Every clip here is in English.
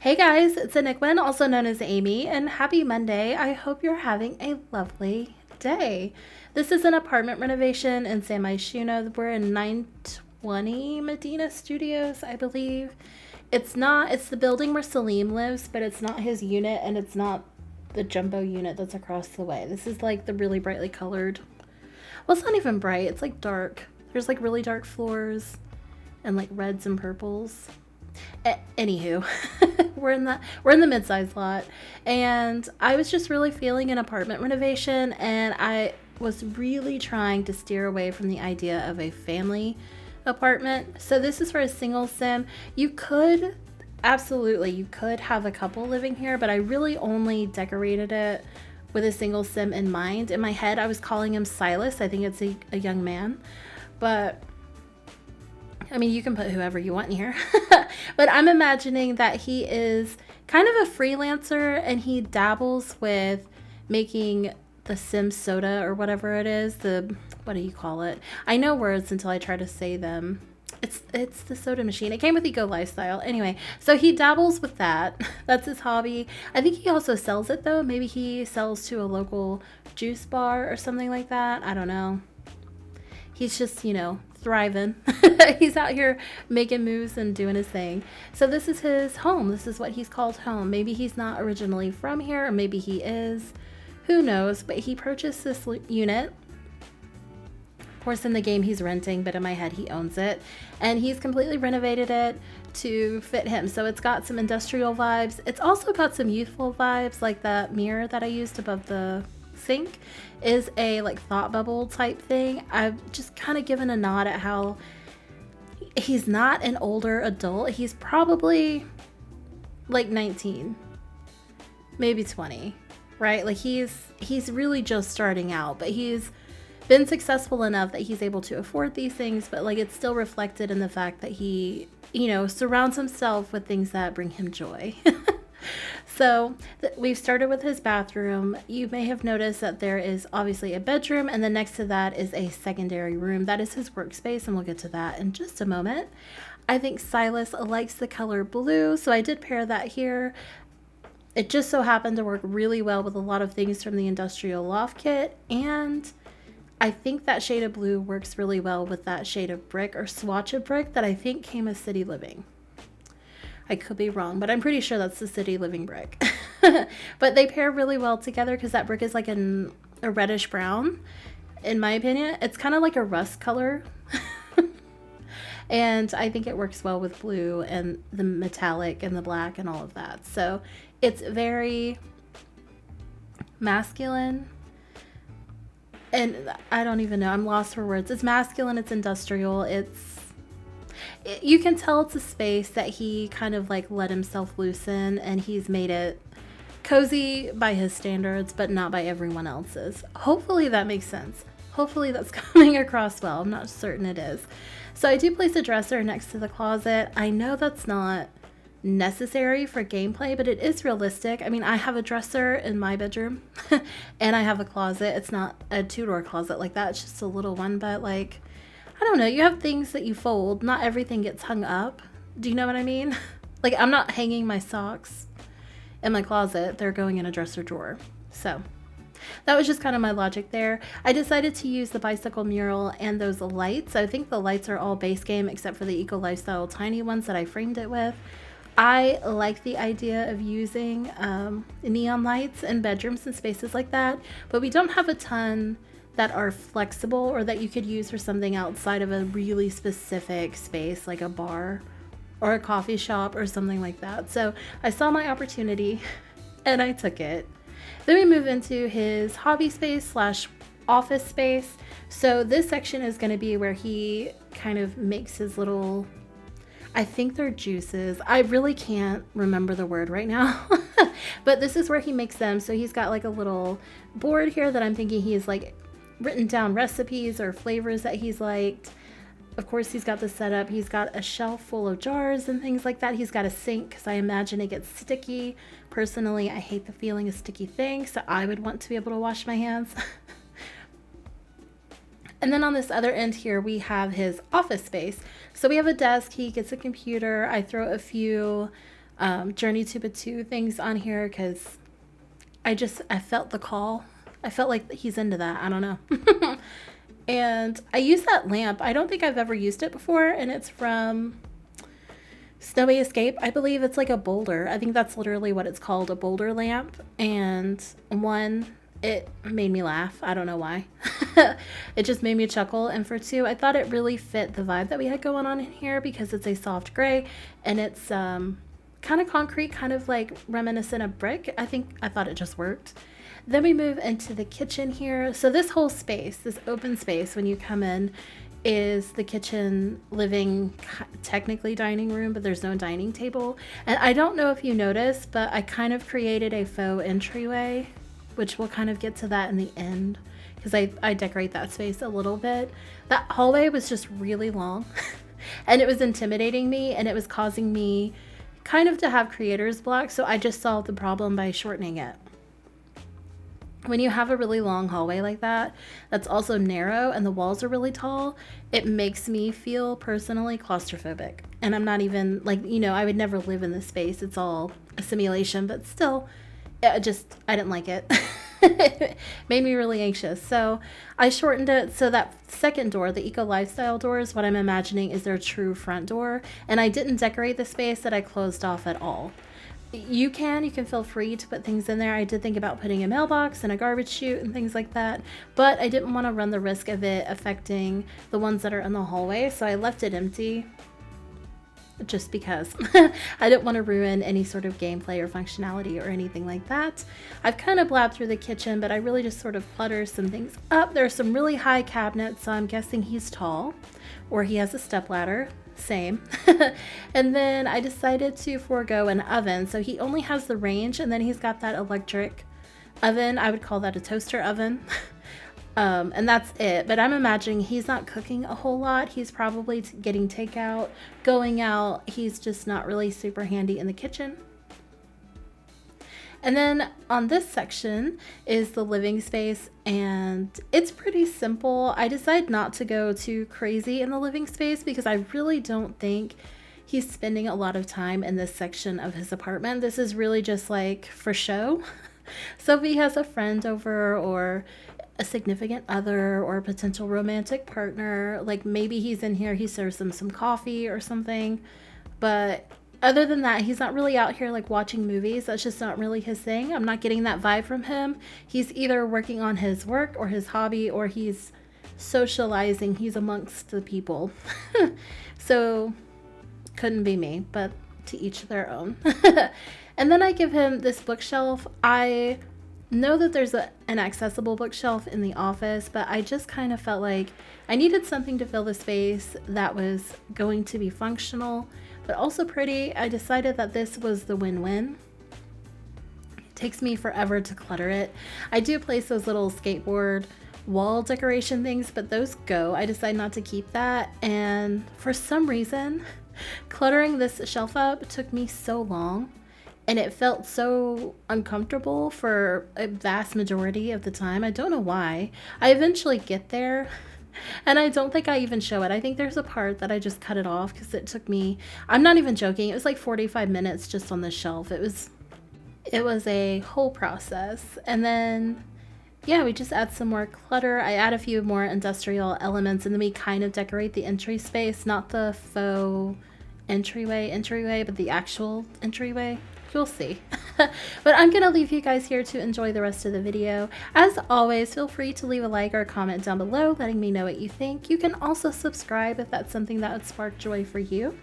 Hey guys, it's ANicWin, also known as Amy, and happy Monday. I hope you're having a lovely day. This is an apartment renovation in Myshuno. We're in 920 Medina Studios, I believe. It's the building where Salim lives, but it's not his unit and it's not the jumbo unit that's across the way. This is like the really brightly colored. Well, it's not even bright, it's like dark. There's like really dark floors and like reds and purples. Anywho, we're in the mid-size lot, and I was just really feeling an apartment renovation, and I was really trying to steer away from the idea of a family apartment. So this is for a single sim. You could have a couple living here, but I really only decorated it with a single sim in mind. In my head, I was calling him Silas. I think it's a young man, but I mean, you can put whoever you want in here. But I'm imagining that he is kind of a freelancer and he dabbles with making the sim soda or whatever it is. What do you call it? I know words until I try to say them. It's the soda machine. It came with Eco Lifestyle. Anyway, so he dabbles with that. That's his hobby. I think he also sells it though. Maybe he sells to a local juice bar or something like that. I don't know. He's just, thriving. He's out here making moves and doing his thing. So this is his home. This is what he's called home. Maybe he's not originally from here, or maybe he is. Who knows? But he purchased this unit. Of course, in the game he's renting, but in my head he owns it. And he's completely renovated it to fit him. So it's got some industrial vibes. It's also got some youthful vibes, like that mirror that I used above the sink is a like thought bubble type thing. I've just kind of given a nod at how he's not an older adult. He's probably like 19, maybe 20, right? Like he's really just starting out, but he's been successful enough that he's able to afford these things, but like it's still reflected in the fact that he, surrounds himself with things that bring him joy. So we've started with his bathroom. You may have noticed that there is obviously a bedroom, and then next to that is a secondary room. That is his workspace, and we'll get to that in just a moment. I think Silas likes the color blue, so I did pair that here. It just so happened to work really well with a lot of things from the industrial loft kit, and I think that shade of blue works really well with that shade of brick or swatch of brick that I think came as City Living. I could be wrong, but I'm pretty sure that's the City Living brick. But they pair really well together because that brick is like a reddish brown, in my opinion. It's kind of like a rust color. And I think it works well with blue and the metallic and the black and all of that. So it's very masculine. And I don't even know. I'm lost for words. It's masculine. It's industrial. You can tell it's a space that he kind of like let himself loose in, and he's made it cozy by his standards, but not by everyone else's. Hopefully that makes sense. Hopefully that's coming across well. I'm not certain it is. So I do place a dresser next to the closet. I know that's not necessary for gameplay, but it is realistic. I mean, I have a dresser in my bedroom and I have a closet. It's not a two-door closet like that. It's just a little one, but like, I don't know, you have things that you fold. Not everything gets hung up. Do you know what I mean? Like, I'm not hanging my socks in my closet. They're going in a dresser drawer. So that was just kind of my logic there. I decided to use the bicycle mural and those lights. I think the lights are all base game except for the Eco Lifestyle tiny ones that I framed it with. I like the idea of using neon lights in bedrooms and spaces like that, but we don't have a ton that are flexible or that you could use for something outside of a really specific space like a bar or a coffee shop or something like that. So I saw my opportunity and I took it. Then we move into his hobby space slash office space. So this section is going to be where he kind of makes his little, I think they're juices. I really can't remember the word right now, but this is where he makes them. So he's got like a little board here that I'm thinking he's like written down recipes or flavors that he's liked. Of course, he's got the setup. He's got a shelf full of jars and things like that. He's got a sink because I imagine it gets sticky. Personally, I hate the feeling of sticky things, so I would want to be able to wash my hands. And then on this other end here, we have his office space. So we have a desk. He gets a computer. I throw a few Journey to Batu things on here because I felt the call. I felt like he's into that. I don't know. And I use that lamp. I don't think I've ever used it before, and it's from Snowy Escape. I believe it's like a boulder. I think that's literally what it's called, a boulder lamp. And it made me laugh. I don't know why. It just made me chuckle. And for two, I thought it really fit the vibe that we had going on in here because it's a soft gray and it's kind of concrete, kind of like reminiscent of brick. I thought it just worked. Then we move into the kitchen here. So this whole space, this open space when you come in, is the kitchen, living, technically dining room, but there's no dining table. And I don't know if you noticed, but I kind of created a faux entryway, which we'll kind of get to that in the end because I decorate that space a little bit. That hallway was just really long and it was intimidating me and it was causing me kind of to have creator's block. So I just solved the problem by shortening it. When you have a really long hallway like that, that's also narrow and the walls are really tall, it makes me feel personally claustrophobic. And I'm not even like, I would never live in this space. It's all a simulation, but still, I didn't like it. It made me really anxious. So I shortened it. So that second door, the eco lifestyle door, is what I'm imagining is their true front door. And I didn't decorate the space that I closed off at all. You can feel free to put things in there. I did think about putting a mailbox and a garbage chute and things like that, but I didn't want to run the risk of it affecting the ones that are in the hallway, so I left it empty just because I didn't want to ruin any sort of gameplay or functionality or anything like that. I've kind of blabbed through the kitchen, but I really just sort of clutter some things up. There are some really high cabinets, so I'm guessing he's tall or he has a stepladder. Same. And then I decided to forego an oven. So he only has the range and then he's got that electric oven. I would call that a toaster oven. And that's it. But I'm imagining he's not cooking a whole lot. He's probably getting takeout, going out. He's just not really super handy in the kitchen. And then on this section is the living space, and it's pretty simple. I decided not to go too crazy in the living space because I really don't think he's spending a lot of time in this section of his apartment. This is really just like for show. So if he has a friend over or a significant other or a potential romantic partner, like maybe he's in here, he serves them some coffee or something. But other than that, he's not really out here like watching movies. That's just not really his thing. I'm not getting that vibe from him. He's either working on his work or his hobby, or he's socializing. He's amongst the people. So couldn't be me, but to each their own. And then I give him this bookshelf. I know that there's an accessible bookshelf in the office, but I just kind of felt like I needed something to fill the space that was going to be functional but also pretty. I decided that this was the win-win. It takes me forever to clutter it. I do place those little skateboard wall decoration things, but those go. I decided not to keep that, and for some reason cluttering this shelf up took me so long and it felt so uncomfortable for a vast majority of the time. I don't know why. I eventually get there and I don't think I even show it. I think there's a part that I just cut it off because it took me, I'm not even joking, it was like 45 minutes just on the shelf. It was a whole process. And then yeah, we just add some more clutter. I add a few more industrial elements, and then we kind of decorate the entry space, not the faux entryway, but the actual entryway. You'll see. But I'm gonna leave you guys here to enjoy the rest of the video. As always, feel free to leave a like or a comment down below letting me know what you think. You can also subscribe if that's something that would spark joy for you.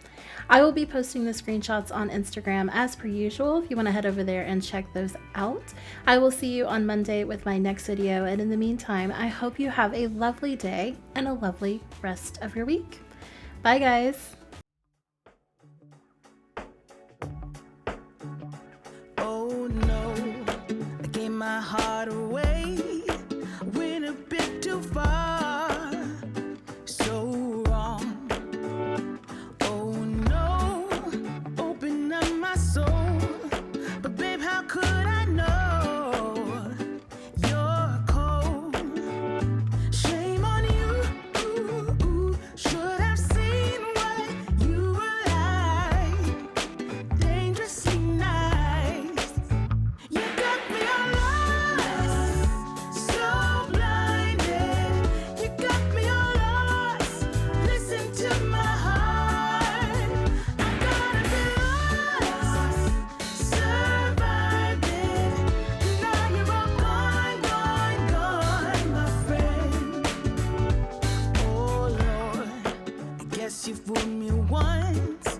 I will be posting the screenshots on Instagram as per usual if you want to head over there and check those out. I will see you on Monday with my next video, and in the meantime, I hope you have a lovely day and a lovely rest of your week. Bye guys! Oh no, I gave my heart away, went a bit too far, so wrong. Oh no, open up my soul, but babe, how could I know you're cold? Shame on you, should have seen what you were like, dangerous. guess you fooled me once.